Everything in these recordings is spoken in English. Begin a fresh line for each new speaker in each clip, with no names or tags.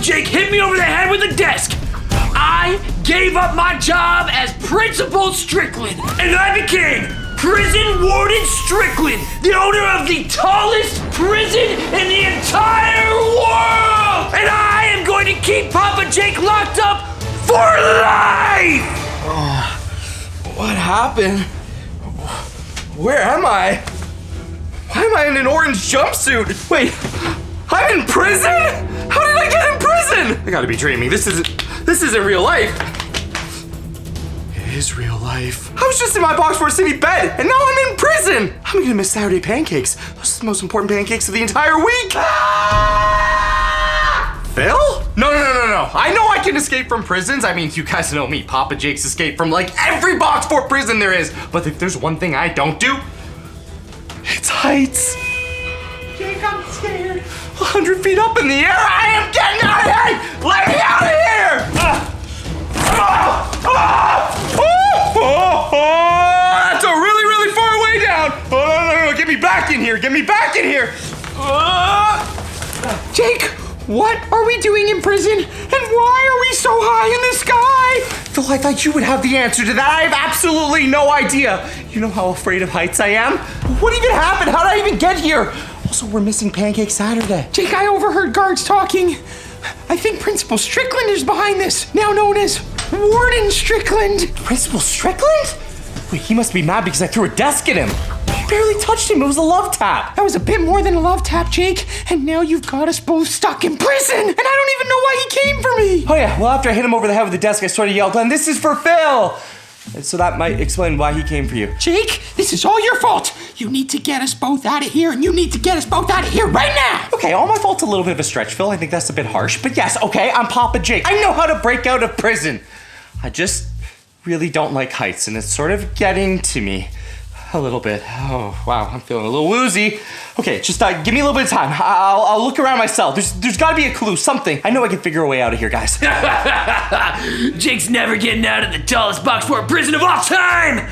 Jake hit me over the head with a desk. I gave up my job as Principal Strickland, and I became Prison Warden Strickland, the owner of the tallest prison in the entire world! And I am going to keep Papa Jake locked up for life!
What happened? Where am I? Why am I in an orange jumpsuit? Wait, I'm in prison? How did I get in prison? I gotta be dreaming. This isn't real life. It is real life. I was just in my Box 4 City bed, and now I'm in prison. I'm gonna miss Saturday pancakes. Those are the most important pancakes of the entire week. Phil? No. I know I can escape from prisons. I mean, you guys know me. Papa Jake's escaped from like every Box 4 prison there is. But if there's one thing I don't do, it's heights. Jake, I'm scared. 100 feet up in the air. I am getting out of here. Let me out of here. That's a really far way down. No. Get me back in here. Get me back in here.
Jake, what are we doing in prison? And why are we so high in the sky?
Phil, I thought you would have the answer to that. I have absolutely no idea. You know how afraid of heights I am? What even happened? How did I even get here? Also, we're missing Pancake Saturday.
Jake, I overheard guards talking. I think Principal Strickland is behind this, now known as Warden Strickland.
Principal Strickland? Wait, he must be mad because I threw a desk at him. I barely touched him. It was a love tap.
That was a bit more than a love tap, Jake. And now you've got us both stuck in prison. And I don't even know why he came for me.
Oh yeah, well after I hit him over the head with the desk, I sort of yelled, "Glenn, this is for Phil." And so that might explain why he came for you.
Jake, this is all your fault. You need to get us both out of here, and you need to get us both out of here right now.
Okay, all my fault's a little bit of a stretch, Phil. I think that's a bit harsh. But yes, okay, I'm Papa Jake. I know how to break out of prison. I just really don't like heights, and it's sort of getting to me a little bit. Oh, wow, I'm feeling a little woozy. Okay, just give me a little bit of time. I'll look around my cell. There's gotta be a clue, something. I know I can figure a way out of here, guys.
Jake's never getting out of the tallest Box 4 prison of all time!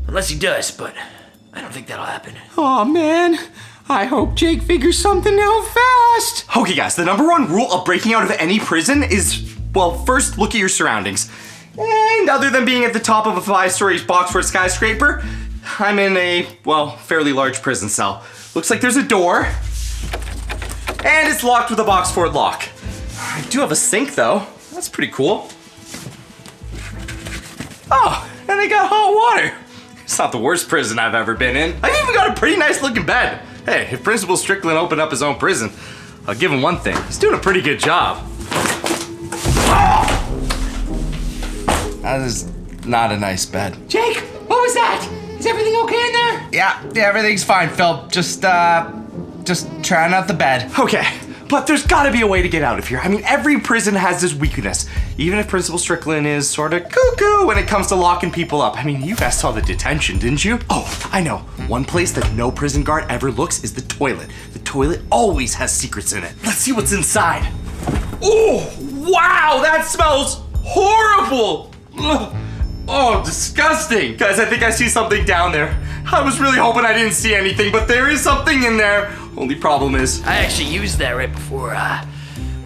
Unless he does, but I don't think that'll happen.
Oh man, I hope Jake figures something out fast.
Okay, guys, the #1 rule of breaking out of any prison is, well, first, look at your surroundings. And other than being at the top of a 5-story Box 4 skyscraper, I'm in a, well, fairly large prison cell. Looks like there's a door, and it's locked with a Box 4 lock. I do have a sink, though. That's pretty cool. Oh, and they got hot water. It's not the worst prison I've ever been in. I've even got a pretty nice looking bed. Hey, if Principal Strickland opened up his own prison, I'll give him one thing. He's doing a pretty good job. That is not a nice bed.
Jake, what was that? Is everything okay in there?
Yeah, everything's fine, Phil. Just trying out the bed. Okay, but there's gotta be a way to get out of here. I mean, every prison has this weakness. Even if Principal Strickland is sort of cuckoo when it comes to locking people up. I mean, you guys saw the detention, didn't you? Oh, I know. One place that no prison guard ever looks is the toilet. The toilet always has secrets in it. Let's see what's inside. Oh, wow, that smells horrible. Ugh. Oh, disgusting. Guys, I think I see something down there. I was really hoping I didn't see anything, but there is something in there. Only problem is,
I actually used that right before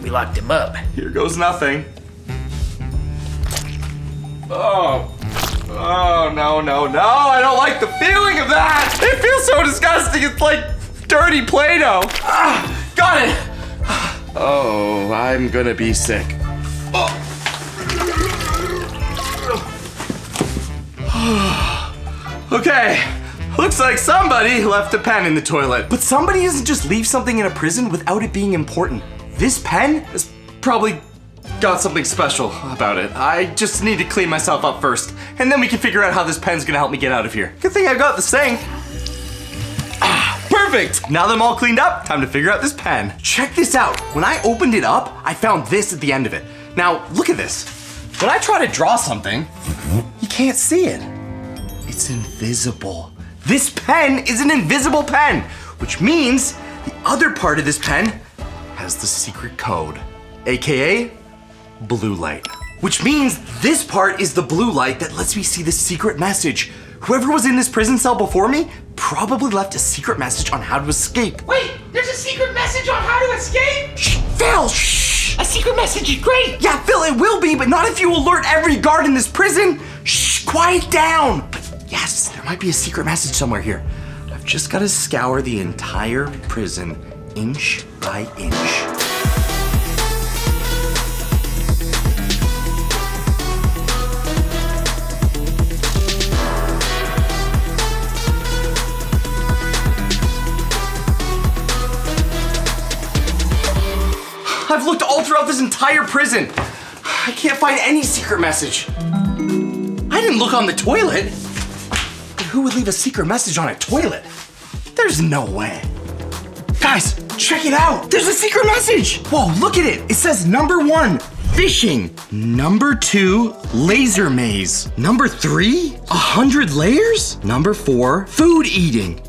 we locked him up.
here goes nothing. Oh, no. I don't like the feeling of that. It feels so disgusting. It's like dirty Play-Doh. Got it. Oh, I'm gonna be sick. Okay, looks like somebody left a pen in the toilet. But somebody doesn't just leave something in a prison without it being important. This pen has probably got something special about it. I just need to clean myself up first, and then we can figure out how this pen's gonna help me get out of here. Good thing I've got the sink. Perfect! Now that I'm all cleaned up, time to figure out this pen. Check this out. When I opened it up, I found this at the end of it. Now, look at this. When I try to draw something, you can't see it. It's invisible. This pen is an invisible pen, which means the other part of this pen has the secret code, AKA blue light. Which means this part is the blue light that lets me see the secret message. Whoever was in this prison cell before me probably left a secret message on how to escape.
Wait, there's a secret message on how to escape?
Shh, Phil, shh!
A secret secret message is great.
Yeah, Phil, it will be, but not if you alert every guard in this prison. Shh, quiet down. But yes, there might be a secret message somewhere here. I've just got to scour the entire prison inch by inch. I've looked all throughout this entire prison. I can't find any secret message. I didn't look on the toilet. But who would leave a secret message on a toilet? There's no way. Guys, check it out. There's a secret message. Whoa, look at it. It says number 1, fishing. Number 2, laser maze. Number 3, 100 layers. Number 4, food eating.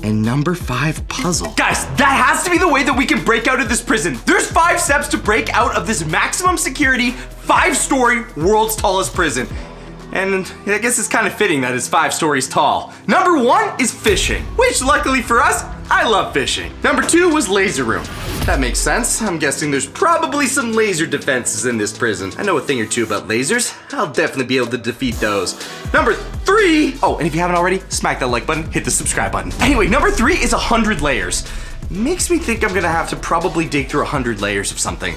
And number 5, puzzle. Guys, that has to be the way that we can break out of this prison. There's 5 steps to break out of this maximum security, 5-story, world's tallest prison. And I guess it's kind of fitting that it's 5 stories tall. Number 1 is fishing, which luckily for us, I love fishing. Number 2 was laser room. That makes sense. I'm guessing there's probably some laser defenses in this prison. I know a thing or two about lasers. I'll definitely be able to defeat those. Number 3, oh, and if you haven't already, smack that like button, hit the subscribe button. Anyway, number 3 is 100 layers. Makes me think I'm gonna have to probably dig through 100 layers of something.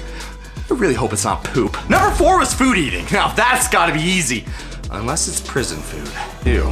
I really hope it's not poop. Number 4 was food eating. Now that's gotta be easy. Unless it's prison food. Ew.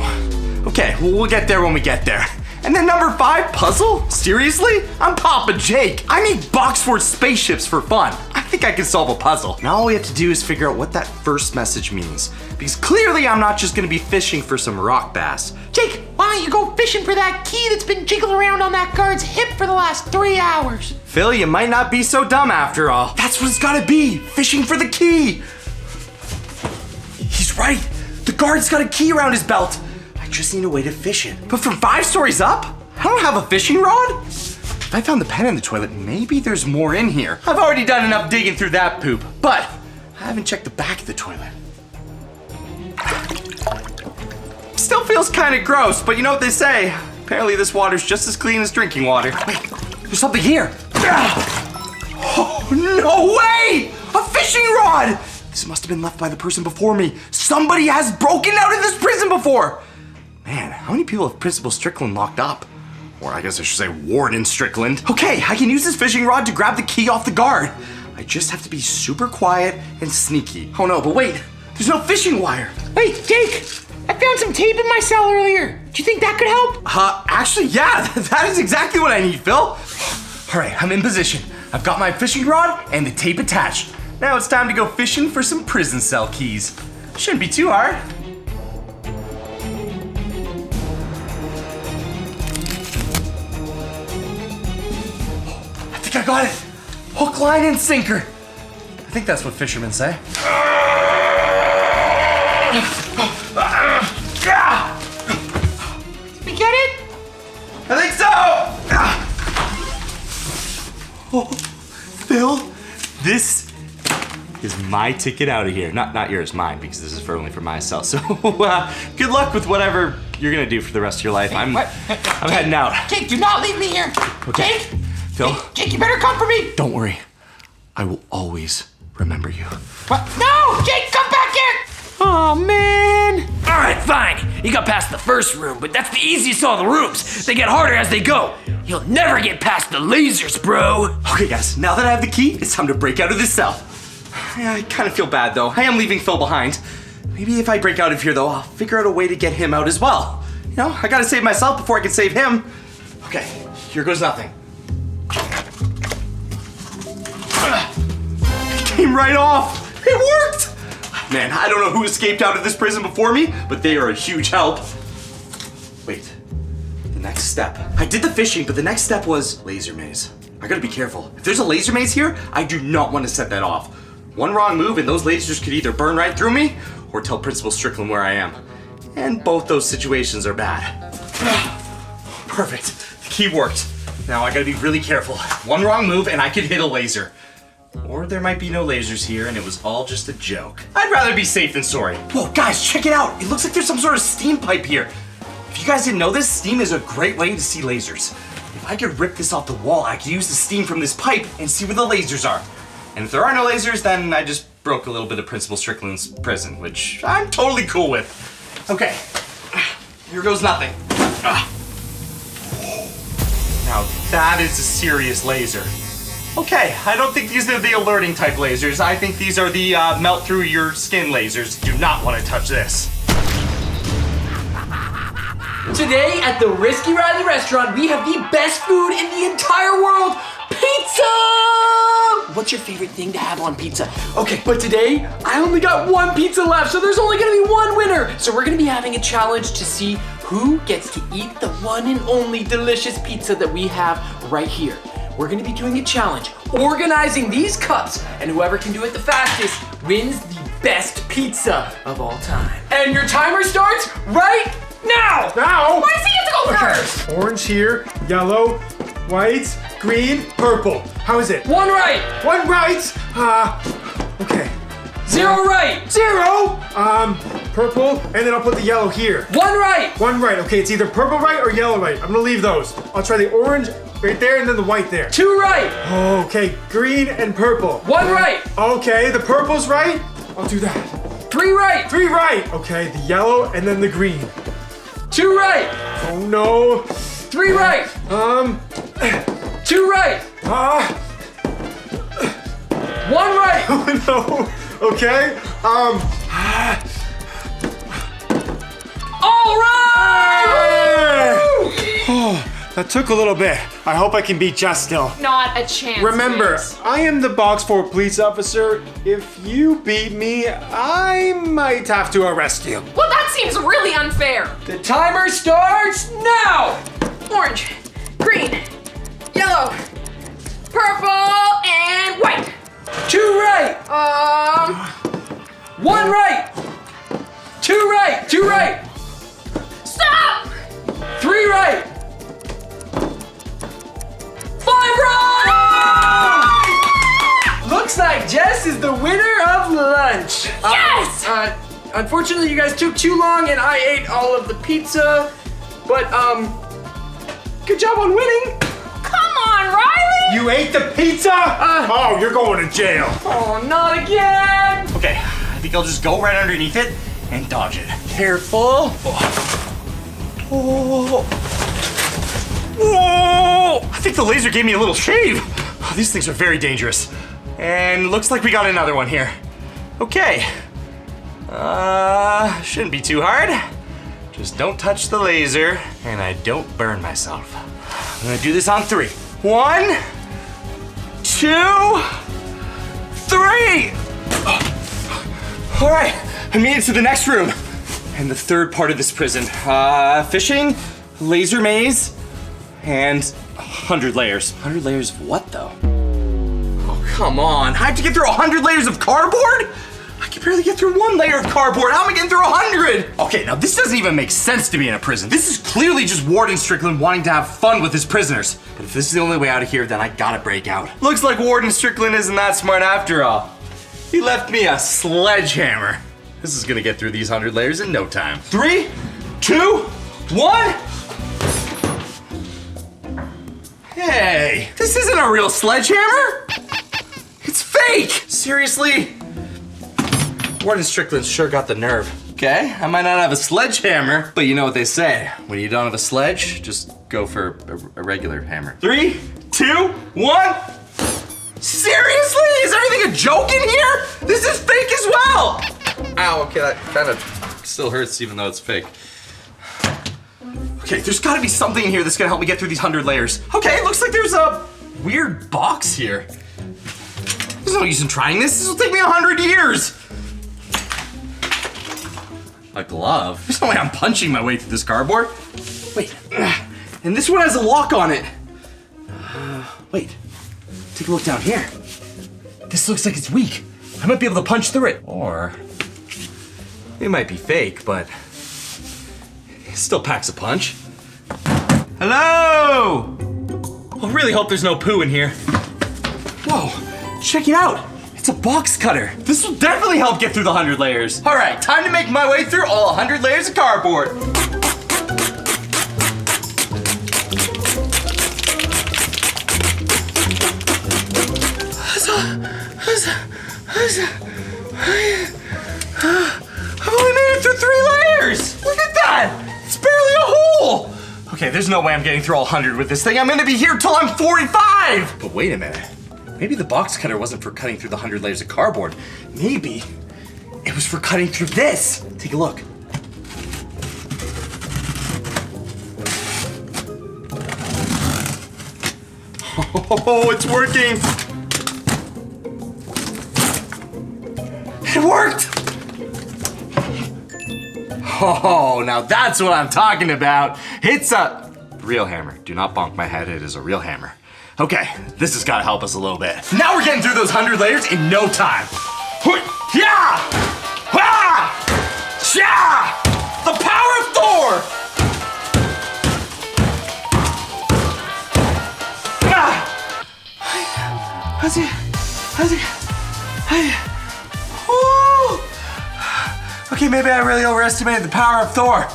Okay, well, we'll get there when we get there. And then number 5, puzzle? Seriously? I'm Papa Jake. I make box fort spaceships for fun. I think I can solve a puzzle. Now all we have to do is figure out what that first message means. Because clearly I'm not just gonna be fishing for some rock bass.
Jake, why don't you go fishing for that key that's been jiggling around on that guard's hip for the last 3 hours?
Phil, you might not be so dumb after all. That's what it's gotta be, fishing for the key. He's right. The guard's got a key around his belt. I just need a way to fish it. But from 5 stories up? I don't have a fishing rod? If I found the pen in the toilet, maybe there's more in here. I've already done enough digging through that poop, but I haven't checked the back of the toilet. Still feels kind of gross, but you know what they say. Apparently this water's just as clean as drinking water. Wait, there's something here. Oh, no way! A fishing rod! This must have been left by the person before me. Somebody has broken out of this prison before. Man, how many people have Principal Strickland locked up? Or I guess I should say Warden Strickland. Okay, I can use this fishing rod to grab the key off the guard. I just have to be super quiet and sneaky. Oh no, but wait, there's no fishing wire.
Wait, Jake, I found some tape in my cell earlier. Do you think that could help?
Actually, yeah, that is exactly what I need, Phil. All right, I'm in position. I've got my fishing rod and the tape attached. Now it's time to go fishing for some prison cell keys. Shouldn't be too hard. I think I got it. Hook, line, and sinker. I think that's what fishermen say.
Did we get it?
I think so. Oh, Phil, this is my ticket out of here. Not yours, mine, because this is only for my cell. So good luck with whatever you're gonna do for the rest of your life. I'm heading out.
Jake, do not leave me here.
Okay.
Jake?
Phil?
Jake, you better come for me.
Don't worry. I will always remember you.
What? No! Jake, come back here! Oh, man.
All right, fine. You got past the first room, but that's the easiest of all the rooms. They get harder as they go. You'll never get past the lasers, bro.
Okay, guys, now that I have the key, it's time to break out of this cell. Yeah, I kind of feel bad, though. I am leaving Phil behind. Maybe if I break out of here, though, I'll figure out a way to get him out as well. You know, I gotta save myself before I can save him. Okay, here goes nothing. It came right off. It worked. Man, I don't know who escaped out of this prison before me, but they are a huge help. Wait, the next step. I did the fishing, but the next step was laser maze. I gotta be careful. If there's a laser maze here, I do not want to set that off. One wrong move and those lasers could either burn right through me or tell Principal Strickland where I am. And both those situations are bad. Perfect, the key worked. Now I gotta be really careful. One wrong move and I could hit a laser. Or there might be no lasers here and it was all just a joke. I'd rather be safe than sorry. Whoa, guys, check it out. It looks like there's some sort of steam pipe here. If you guys didn't know this, steam is a great way to see lasers. If I could rip this off the wall, I could use the steam from this pipe and see where the lasers are. And if there are no lasers, then I just broke a little bit of Principal Strickland's prison, which I'm totally cool with. Okay, here goes nothing. Now that is a serious laser. Okay, I don't think these are the alerting type lasers. I think these are the melt through your skin lasers. Do not want to touch this.
Today at the Risky Riley restaurant, we have the best food in the entire world, pizza! What's your favorite thing to have on pizza? Okay, but today, I only got one pizza left, so there's only gonna be one winner. So we're gonna be having a challenge to see who gets to eat the one and only delicious pizza that we have right here. We're gonna be doing a challenge, organizing these cups, and whoever can do it the fastest wins the best pizza of all time. And your timer starts right now!
Now!
Why does he have to go first?
Orange here, yellow, white, green, purple. How is it?
One right,
One right. Okay.
0 right,
0. Purple, and then I'll put the yellow here.
1 right,
One right. Okay, it's either purple right or yellow right. I'm gonna leave those. I'll try the orange right there and then the white there.
2 right,
Okay, green and purple.
1 right,
Okay, the purple's right. I'll do that.
3 right,
3 right. Okay, the yellow and then the green.
2 right,
Oh no.
3 right, 2 right, 1 right.
Oh no. Okay.
All right!
Oh, that took a little bit. I hope I can beat Jess still.
Not a chance.
Remember,
Riggs.
I am the box 4 police officer. If you beat me, I might have to arrest you.
Well, that seems really unfair.
The timer starts now!
Orange, green, yellow, purple, and white.
2 right, 1 right, 2 right, 2 right,
Stop!
3 right, 5 right! Looks like Jess is the winner of lunch.
Yes!
Unfortunately, you guys took too long and I ate all of the pizza, but good job on winning.
Come on, Riley!
You ate the pizza? Oh, you're going to jail.
Oh, not again!
Okay, I think I'll just go right underneath it and dodge it. Careful. Oh. Whoa! I think the laser gave me a little shave. Oh, these things are very dangerous. And looks like we got another one here. Okay. Shouldn't be too hard. Just don't touch the laser and I don't burn myself. I'm gonna do this on 3. 1, 2, 3! All right, I made it to the next room. And the third part of this prison. Fishing, laser maze, and 100 layers. 100 layers of what though? Oh, come on. I have to get through 100 layers of cardboard? I can barely get through 1 layer of cardboard. How am I getting through 100? Okay, now this doesn't even make sense to be in a prison. This is clearly just Warden Strickland wanting to have fun with his prisoners. But if this is the only way out of here, then I gotta break out. Looks like Warden Strickland isn't that smart after all. He left me a sledgehammer. This is gonna get through these 100 layers in no time. 3, 2, 1. Hey, this isn't a real sledgehammer. It's fake. Seriously? Warden Strickland sure got the nerve. Okay, I might not have a sledgehammer, but you know what they say. When you don't have a sledge, just go for a regular hammer. 3, 2, 1. Seriously? Is everything a joke in here? This is fake as well. Ow, okay, that kind of still hurts even though it's fake. Okay, there's gotta be something in here that's gonna help me get through these 100 layers. Okay, looks like there's a weird box here. There's no use in trying this. This will take me 100 years. A glove? There's no way I'm punching my way through this cardboard. Wait, and this one has a lock on it. Wait, take a look down here. This looks like it's weak. I might be able to punch through it. Or, it might be fake, but it still packs a punch. Hello? I really hope there's no poo in here. Whoa, check it out. It's a box cutter. This will definitely help get through the 100 layers. All right, time to make my way through all 100 layers of cardboard. I've only made it through 3 layers! Look at that! It's barely a hole! Okay, there's no way I'm getting through all 100 with this thing. I'm gonna be here till I'm 45! But wait a minute. Maybe the box cutter wasn't for cutting through the 100 layers of cardboard. Maybe it was for cutting through this. Take a look. Oh, it's working! It worked! Oh, now that's what I'm talking about. It's a real hammer. Do not bonk my head, it is a real hammer. Okay, this has gotta help us a little bit. Now we're getting through those 100 layers in no time. Yeah! Ah! Yeah! The power of Thor! Ah! How's it? Woo! Okay, maybe I really overestimated the power of Thor.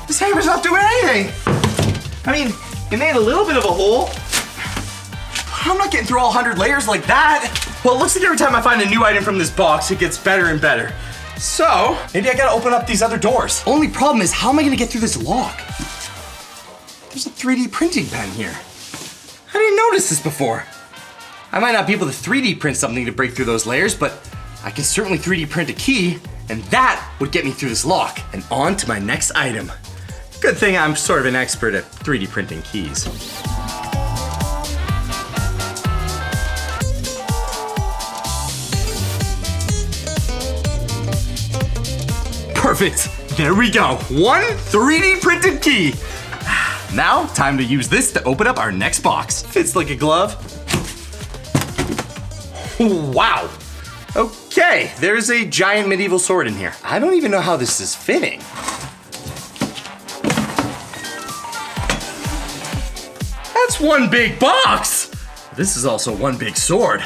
This hammer's not doing anything. I mean, it made a little bit of a hole. I'm not getting through all 100 layers like that. Well, it looks like every time I find a new item from this box, it gets better and better. So, maybe I gotta open up these other doors. Only problem is, how am I gonna get through this lock? There's a 3D printing pen here. I didn't notice this before. I might not be able to 3D print something to break through those layers, but I can certainly 3D print a key, and that would get me through this lock. And on to my next item. Good thing I'm sort of an expert at 3D printing keys. Perfect, there we go. 1 3D printed key. Now, time to use this to open up our next box. Fits like a glove. Wow. Okay, there's a giant medieval sword in here. I don't even know how this is fitting. That's one big box. This is also one big sword.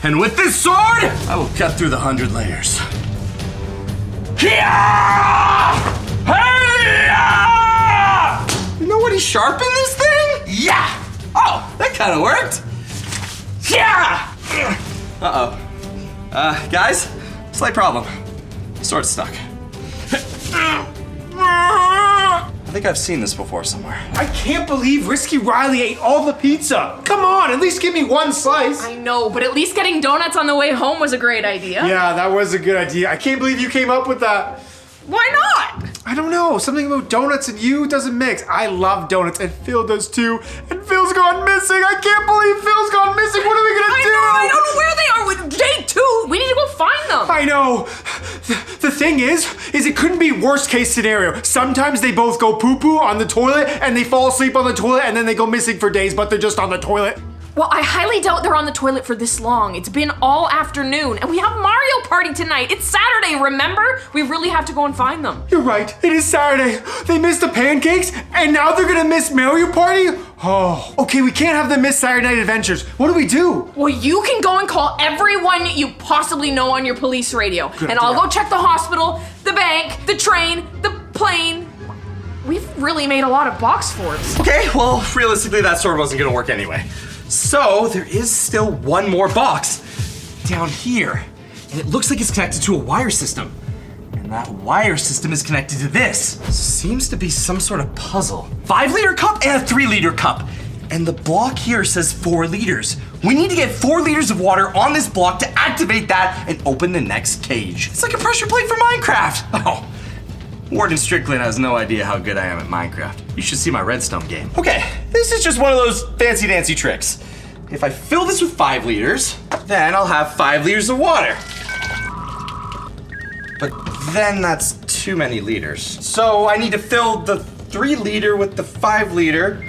And with this sword, I will cut through the 100 layers. You know what? He sharpened this thing? Yeah. Oh, that kind of worked. Yeah. Uh-oh. Guys, slight problem. Sword's stuck. I think I've seen this before somewhere.
I can't believe Risky Riley ate all the pizza. Come on, at least give me 1 slice.
I know, but at least getting donuts on the way home was a great idea.
Yeah, that was a good idea. I can't believe you came up with that.
Why not?
I don't know, something about donuts and you doesn't mix. I love donuts and Phil does too. And Phil's gone missing. I can't believe Phil's gone missing. What are we gonna do?
I don't know where they are with day 2. We need to go find them.
I know. The thing is it couldn't be worst case scenario. Sometimes they both go poo-poo on the toilet and they fall asleep on the toilet and then they go missing for days, but they're just on the toilet.
Well, I highly doubt they're on the toilet for this long. It's been all afternoon, and we have Mario Party tonight. It's Saturday, remember? We really have to go and find them.
You're right, it is Saturday. They missed the pancakes, and now they're gonna miss Mario Party? Oh, okay, we can't have them miss Saturday Night Adventures. What do we do?
Well, you can go and call everyone you possibly know on your police radio.
Good
and I'll
idea.
go check the hospital, the bank, the train, the plane. We've really made a lot of box forts.
Okay, well, realistically, that sword wasn't gonna work anyway. So, there is still one more box down here. And it looks like it's connected to a wire system. And that wire system is connected to this. Seems to be some sort of puzzle. 5-liter cup and a 3-liter cup. And the block here says 4 liters. We need to get 4 liters of water on this block to activate that and open the next cage. It's like a pressure plate for Minecraft. Oh, Warden Strickland has no idea how good I am at Minecraft. You should see my redstone game. Okay, this is just one of those fancy dancy tricks. If I fill this with 5 liters, then I'll have 5 liters of water. But then that's too many liters. So I need to fill the 3-liter with the 5-liter.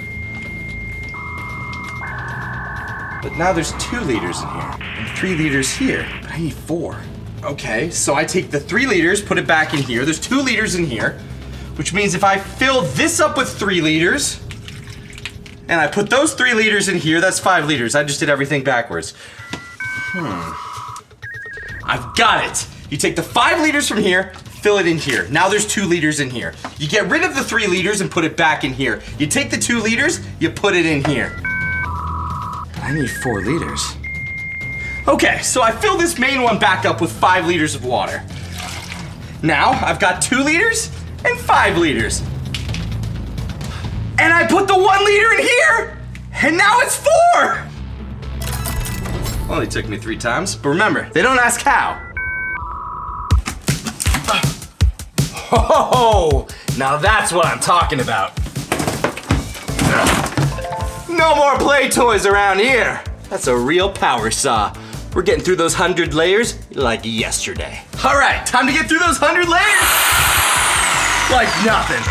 But now there's 2 liters in here and 3 liters here, but I need 4. Okay, so I take the 3 liters, put it back in here. There's 2 liters in here, which means if I fill this up with 3 liters, and I put those 3 liters in here, that's 5 liters. I just did everything backwards. I've got it. You take the 5 liters from here, fill it in here. Now there's 2 liters in here. You get rid of the 3 liters and put it back in here. You take the 2 liters, you put it in here. But I need 4 liters. Okay, so I fill this main one back up with 5 liters of water. Now I've got 2 liters and 5 liters. And I put the 1 liter in here, and now it's 4! Only took me 3 times, but remember, they don't ask how. Oh, now that's what I'm talking about. No more play toys around here. That's a real power saw. We're getting through those 100 layers like yesterday. All right, time to get through those 100 layers like nothing.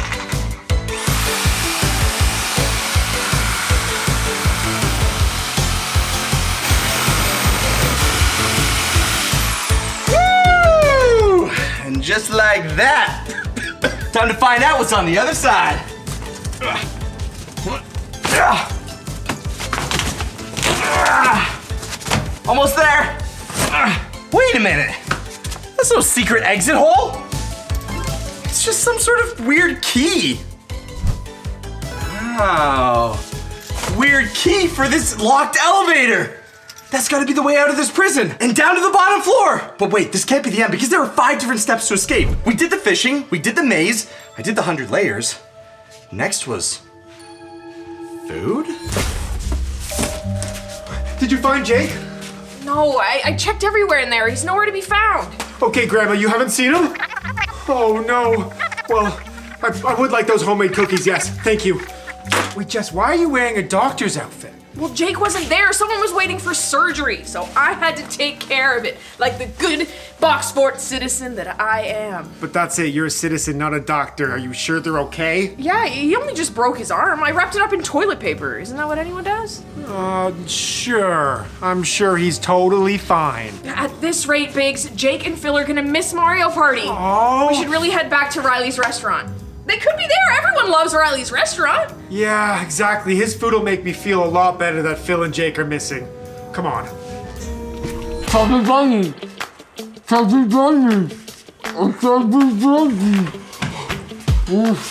Woo! And just like that, time to find out what's on the other side. Almost there. Wait a minute. That's no secret exit hole. It's just some sort of weird key. Wow. Weird key for this locked elevator. That's gotta be the way out of this prison and down to the bottom floor. But wait, this can't be the end because there are 5 different steps to escape. We did the fishing, we did the maze, I did the 100 layers. Next was food?
Did you find Jake?
No, I checked everywhere in there. He's nowhere to be found.
Okay, Grandma, you haven't seen him? Oh, no. Well, I would like those homemade cookies, yes. Thank you. Wait, Jess, why are you wearing a doctor's outfit?
Well, Jake wasn't there. Someone was waiting for surgery, so I had to take care of it, like the good Boxfort citizen that I am.
But that's it, you're a citizen, not a doctor. Are you sure they're okay?
Yeah, he only just broke his arm. I wrapped it up in toilet paper. Isn't that what anyone does?
Sure. I'm sure he's totally fine.
At this rate, Biggs, Jake and Phil are gonna miss Mario Party.
Oh.
We should really head back to Riley's restaurant. They could be there. Everyone loves Riley's restaurant.
Yeah, exactly. His food will make me feel a lot better that Phil and Jake are missing. Come on.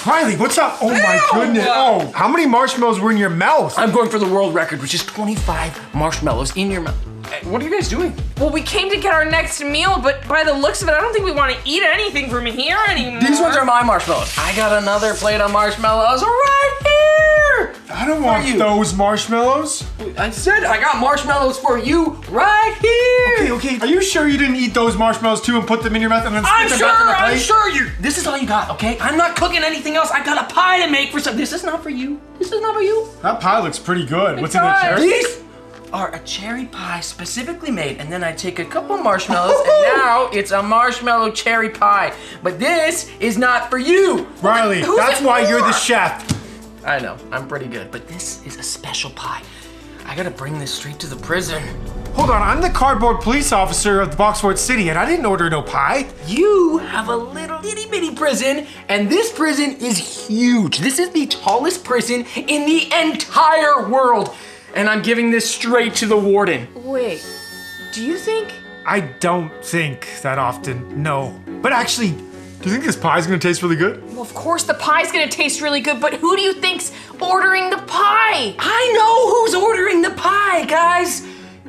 Riley, what's up? Oh my goodness. Oh, how many marshmallows were in your mouth?
I'm going for the world record, which is 25 marshmallows in your mouth. What are you guys doing?
Well, we came to get our next meal, but by the looks of it, I don't think we want to eat anything from here anymore.
These ones are my marshmallows. I got another plate of marshmallows right here.
I don't want those marshmallows.
I said I got marshmallows for you right here.
Okay. Are you sure you didn't eat those marshmallows too and put them in your mouth and then
I'm
stick them back in the plate?
I'm sure this is all you got, okay? I'm not cooking anything else. I got a pie to make for some. This is not for you. This is not for you.
That pie looks pretty good. What's in it,
does.
Cherry?
These are a cherry pie specifically made, and then I take a couple marshmallows, and now it's a marshmallow cherry pie. But this is not for you.
Riley,
Who's
that's
it
why
for?
you're the chef.
I know, I'm pretty good, but this is a special pie. I gotta bring this straight to the prison.
Hold on, I'm the cardboard police officer of the Boxfort City, and I didn't order no pie.
You have a little itty bitty prison, and this prison is huge. This is the tallest prison in the entire world. And I'm giving this straight to the warden.
Wait, do you think?
I don't think that often, no. But actually, do you think this pie's gonna taste really good?
Well, of course the pie's gonna taste really good, but who do you think's ordering the pie?
I know who's ordering the pie, guys.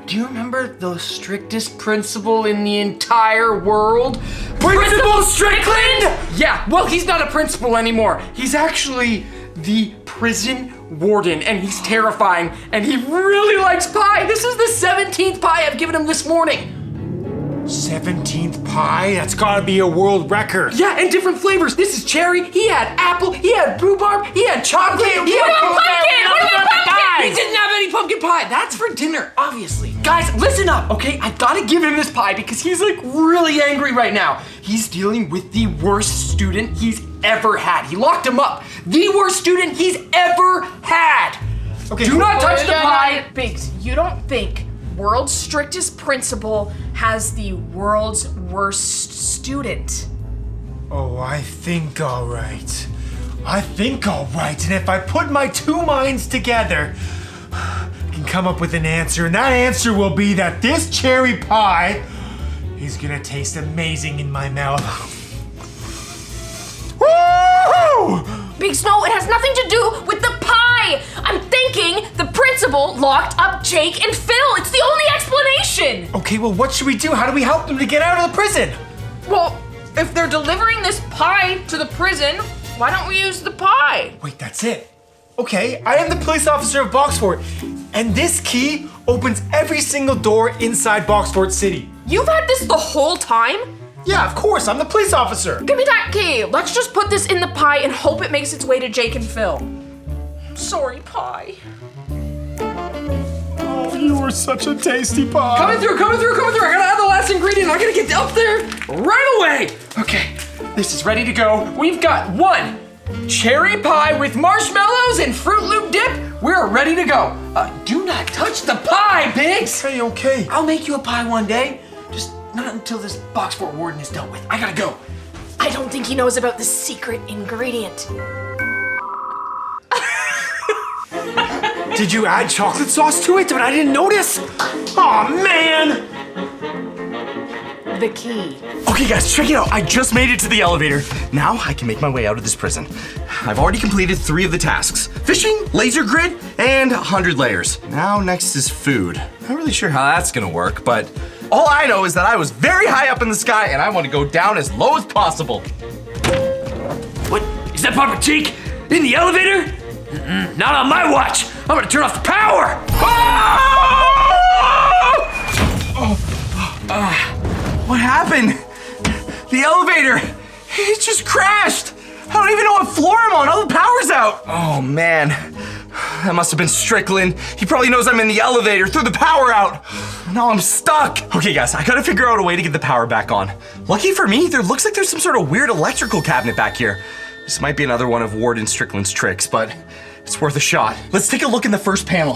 Do you remember the strictest principal in the entire world? Principal Strickland? Yeah, well, he's not a principal anymore. He's actually the prison warden, and he's terrifying, and he really likes pie. This is the 17th pie I've given him this morning.
17th pie? That's gotta be a world record.
Yeah, and different flavors. This is cherry, he had apple, he had rhubarb, he had chocolate, he had
What about pumpkin?
He didn't have any pumpkin pie. That's for dinner, obviously. Guys, listen up, okay? I gotta give him this pie because he's like really angry right now. He's dealing with the worst student he's ever had. He locked him up. The worst student he's ever had.
Okay,
Do not touch the pie.
Biggs, you don't think world's strictest principal has the world's worst student?
Oh, I think all right. I think all right, and if I put my 2 minds together, I can come up with an answer, and that answer will be that this cherry pie is gonna taste amazing in my mouth. Woo!
Biggs, no, it has nothing to do with the pie. pie! I'm thinking the principal locked up Jake and Phil. It's the only explanation.
Okay, well, what should we do? How do we help them to get out of the prison?
Well, if they're delivering this pie to the prison, why don't we use the pie?
Wait, that's it. Okay, I am the police officer of Boxfort, and this key opens every single door inside Boxfort City.
You've had this the whole time?
Yeah, of course, I'm the police officer.
Give me that key. Let's just put this in the pie and hope it makes its way to Jake and Phil. Sorry, pie.
Oh, you are such a tasty pie.
Coming through. I gotta add the last ingredient. I gotta get up there right away. Okay, this is ready to go. We've got 1 cherry pie with marshmallows and Fruit Loop dip. We're ready to go. Do not touch the pie, Biggs.
Okay.
I'll make you a pie one day. Just not until this Boxfort warden is dealt with. I gotta go.
I don't think he knows about the secret ingredient.
Did you add chocolate sauce to it? But I didn't notice. Aw, man.
The key.
Okay, guys, check it out. I just made it to the elevator. Now I can make my way out of this prison. I've already completed 3 of the tasks. Fishing, laser grid, and 100 layers. Now next is food. Not really sure how that's gonna work, but all I know is that I was very high up in the sky and I want to go down as low as possible.
What? Is that Papa Jake in the elevator? Not on my watch. I'm gonna turn off the power.
What happened? The elevator, it just crashed. I don't even know what floor I'm on. All the power's out. Oh man, that must have been Strickland. He probably knows I'm in the elevator, threw the power out. Now I'm stuck. Okay guys, I gotta figure out a way to get the power back on. Lucky for me, there looks like there's some sort of weird electrical cabinet back here. This might be another one of Warden Strickland's tricks, but it's worth a shot. Let's take a look in the first panel.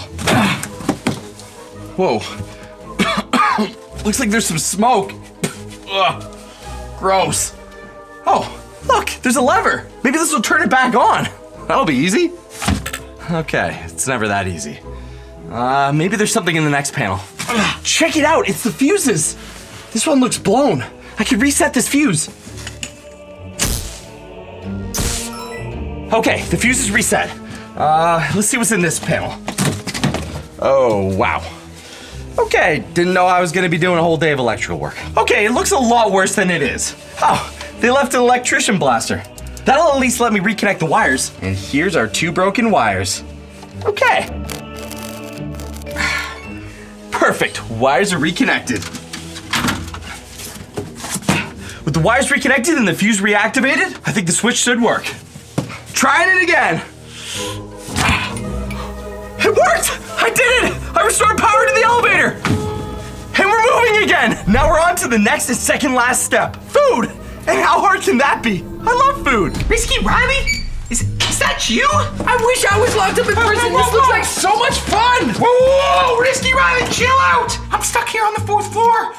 Whoa. Looks like there's some smoke. Ugh. Gross. Oh, look, there's a lever. Maybe this will turn it back on. That'll be easy. Okay, it's never that easy. Maybe there's something in the next panel. Check it out, it's the fuses. This one looks blown. I can reset this fuse. Okay, the fuse is reset. Let's see what's in this panel. Oh, wow. Okay, didn't know I was gonna be doing a whole day of electrical work. Okay, it looks a lot worse than it is. Oh, they left an electrician blaster. That'll at least let me reconnect the wires. And here's our 2 broken wires. Okay. Perfect, wires are reconnected. With the wires reconnected and the fuse reactivated, I think the switch should work. Trying it again. It worked! I did it! I restored power to the elevator! And we're moving again! Now we're on to the next and second last step. Food! And how hard can that be? I love food.
Risky Riley? Is that you? I wish I was locked up in prison. This looks like so much fun!
Whoa, Risky Riley, chill out! I'm stuck here on the 4th floor.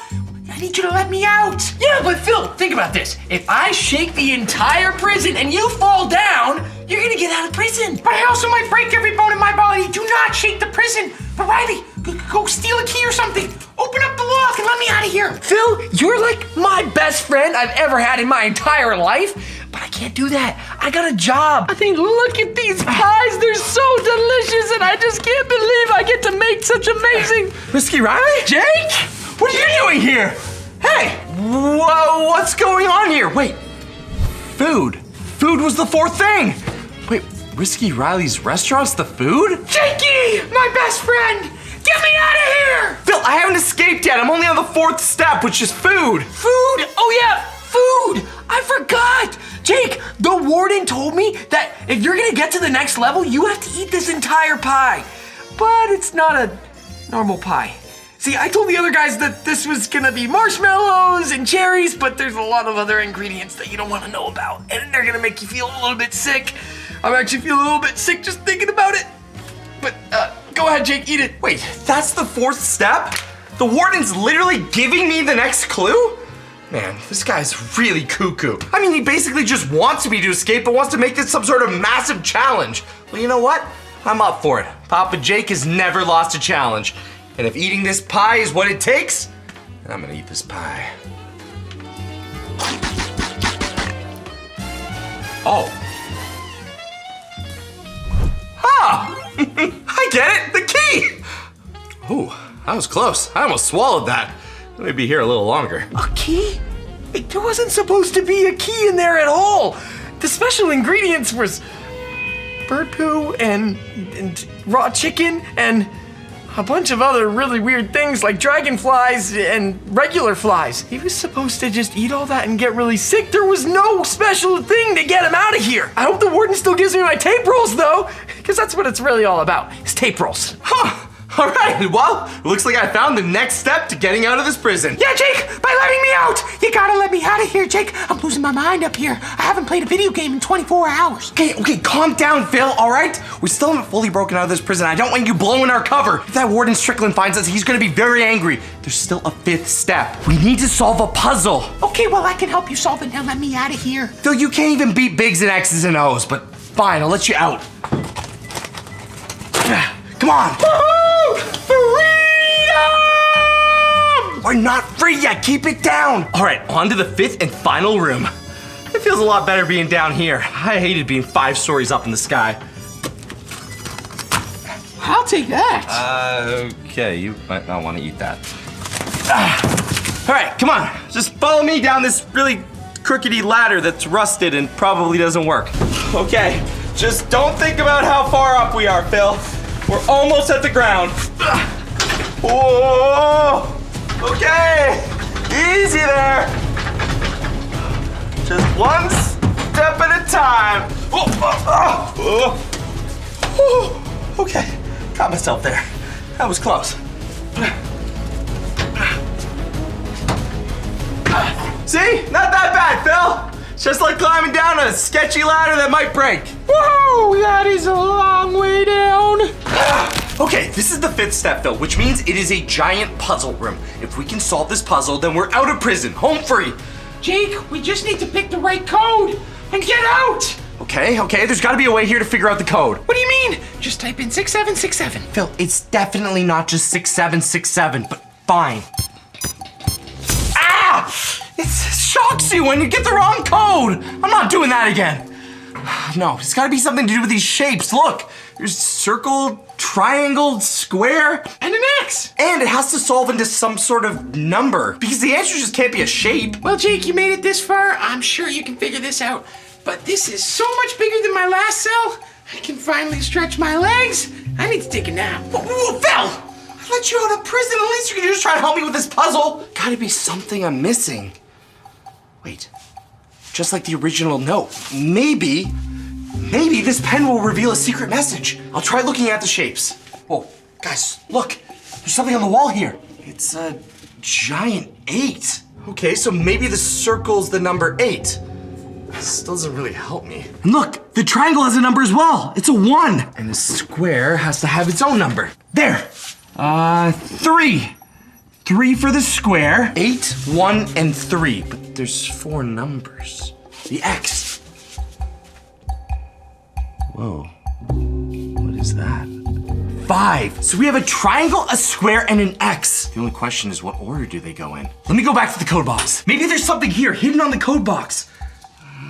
I need you to let me out.
Yeah, but Phil, think about this. If I shake the entire prison and you fall down, you're gonna get out of prison.
But I also might break every bone in my body. Do not shake the prison. But Riley, go steal a key or something. Open up the lock and let me out of here.
Phil, you're like my best friend I've ever had in my entire life, but I can't do that. I got a job. I mean, look at these pies. They're so delicious, and I just can't believe I get to make such amazing.
Risky Riley?
Jake?
What are you doing here? Hey, whoa, what's going on here? Wait, food. Food was the 4th thing. Wait, Risky Riley's restaurant's the food?
Jakey, my best friend, get me out of here.
Phil, I haven't escaped yet. I'm only on the 4th step, which is food.
Food? Oh yeah, food! I forgot! Jake, the warden told me that if you're gonna get to the next level, you have to eat this entire pie. But it's not a normal pie. See, I told the other guys that this was gonna be marshmallows and cherries, but there's a lot of other ingredients that you don't wanna know about, and they're gonna make you feel a little bit sick. I'm actually feeling a little bit sick just thinking about it. But go ahead, Jake, eat it.
Wait, that's the 4th step? The warden's literally giving me the next clue? Man, this guy's really cuckoo. I mean, he basically just wants me to escape, but wants to make this some sort of massive challenge. Well, you know what? I'm up for it. Papa Jake has never lost a challenge. And if eating this pie is what it takes, then I'm gonna eat this pie. Oh. Ah! I get it, the key! Ooh, that was close. I almost swallowed that. Let me be here a little longer.
A key? There wasn't supposed to be a key in there at all. The special ingredients was bird poo and raw chicken and a bunch of other really weird things like dragonflies and regular flies. He was supposed to just eat all that and get really sick. There was no special thing to get him out of here. I hope the warden still gives me my tape rolls though, because that's what it's really all about, is tape rolls.
Huh. All right, well, it looks like I found the next step to getting out of this prison.
Yeah, Jake, by letting me out. You gotta let me out of here, Jake. I'm losing my mind up here. I haven't played a video game in 24 hours.
Okay, calm down, Phil, all right? We still haven't fully broken out of this prison. I don't want you blowing our cover. If that Warden Strickland finds us, he's gonna be very angry. There's still a 5th step. We need to solve a puzzle.
Okay, well, I can help you solve it. Now let me out of here.
Phil, you can't even beat Bigs and X's and O's, but fine, I'll let you out. Come on.
Woohoo! Freedom!
We're not free yet, keep it down. All right, on to the 5th and final room. It feels a lot better being down here. I hated being 5 stories up in the sky.
I'll take that.
Okay, you might not want to eat that. All right, come on. Just follow me down this really crookedy ladder that's rusted and probably doesn't work. Okay, just don't think about how far up we are, Phil. We're almost at the ground. Whoa! Okay, easy there. Just one step at a time. Okay, got myself there. That was close. See? Not that bad, Phil. It's just like climbing down a sketchy ladder that might break.
Whoa, that is a long way down.
Okay, this is the 5th step, Phil, which means it is a giant puzzle room. If we can solve this puzzle, then we're out of prison, home free.
Jake, we just need to pick the right code and get out.
Okay, there's gotta be a way here to figure out the code.
What do you mean? Just type in 6767.
Phil, it's definitely not just 6767, but fine. Ah! It shocks you when you get the wrong code. I'm not doing that again. No, it's gotta be something to do with these shapes. Look, there's circle, triangle, square,
And an X.
and it has to solve into some sort of number because the answer just can't be a shape.
Well, Jake, you made it this far. I'm sure you can figure this out. But this is so much bigger than my last cell. I can finally stretch my legs. I need to take a nap.
Whoa, Phil! I let you out of prison. At least you can just try to help me with this puzzle. Gotta be something I'm missing. Wait, just like the original note. Maybe this pen will reveal a secret message. I'll try looking at the shapes. Whoa, guys, look. There's something on the wall here. It's a giant 8. Okay, so maybe the circle's the number 8. This doesn't really help me. And look, the triangle has a number as well. It's a 1. And the square has to have its own number. There. 3. 3 for the square. 8, 1, and 3. But there's 4 numbers. The X. Whoa. What is that? 5. So we have a triangle, a square, and an X. The only question is, what order do they go in? Let me go back to the code box. Maybe there's something here hidden on the code box.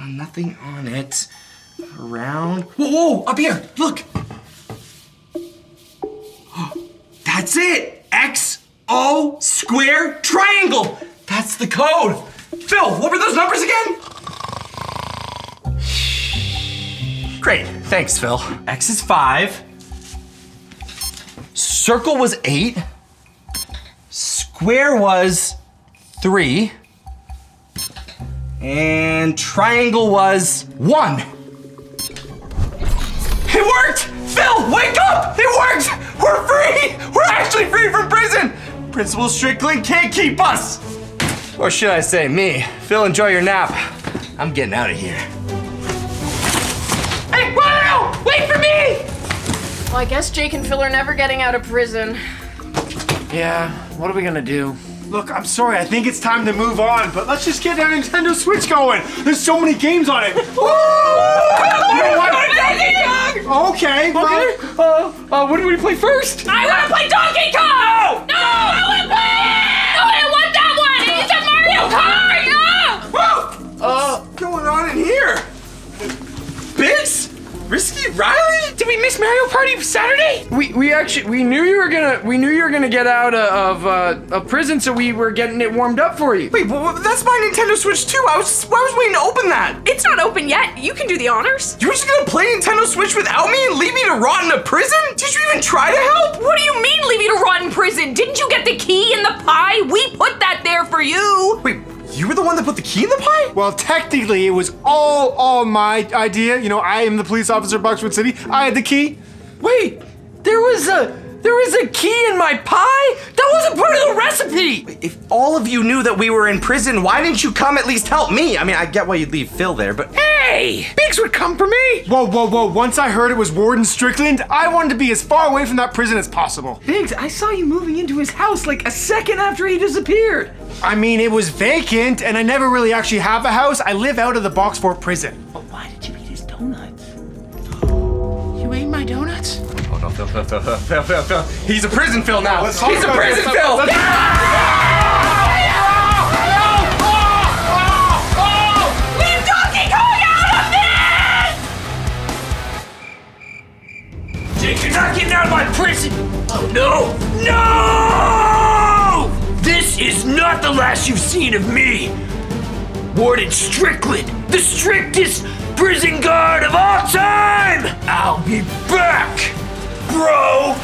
Nothing on it. Around. Whoa, up here. Look. That's it. X, O, square, triangle. That's the code. Phil, what were those numbers again? Great. Thanks, Phil. X is 5. Circle was 8. Square was 3. And triangle was 1. It worked! Phil, wake up! It worked! We're free! We're actually free from prison! Principal Strickland can't keep us! Or should I say me? Phil, enjoy your nap. I'm getting out of here.
Hey, whoa! Wait for me!
Well, I guess Jake and Phil are never getting out of prison.
Yeah, what are we gonna do? Look, I'm sorry, I think it's time to move on, but let's just get our Nintendo Switch going. There's so many games on it. You know what? Okay, well,
What do we play first?
I want to play Donkey Kong! No! I want to play it! No, I want that one! It's a Mario Kart! No!
What's going on in here? Biggs? Risky Riley?
Did we miss this Mario Party Saturday?
We knew you were gonna get out of prison, so we were getting it warmed up for you.
Wait, well, that's my Nintendo Switch too. I was waiting to open that.
It's not open yet. You can do the honors.
You were just gonna play Nintendo Switch without me and leave me to rot in a prison? Did you even try to help?
What do you mean leave you to rot in prison? Didn't you get the key in the pie? We put that there for you.
Wait, you were the one that put the key in the pie?
Well, technically, it was all my idea. You know, I am the police officer of Boxwood City. I had the key.
Wait, there was a key in my pie? That wasn't part of the recipe!
If all of you knew that we were in prison, why didn't you come at least help me? I mean, I get why you'd leave Phil there, but
Hey! Biggs would come for me!
Whoa. Once I heard it was Warden Strickland, I wanted to be as far away from that prison as possible.
Biggs, I saw you moving into his house like a second after he disappeared.
I mean, it was vacant, and I never really actually have a house. I live out of the Box Fort prison.
But why did you eat his donuts?
You ate my donuts?
oh no, Phil. He's a prison Phil now.
Let's talk
He's a
about
prison
this.
Phil.
Leave Donkey Kong out of this!
Jake, you're not getting out of my prison! Oh no! No! This is not the last you've seen of me! Warden Strickland, the strictest prison guard of all time! I'll be back, bro!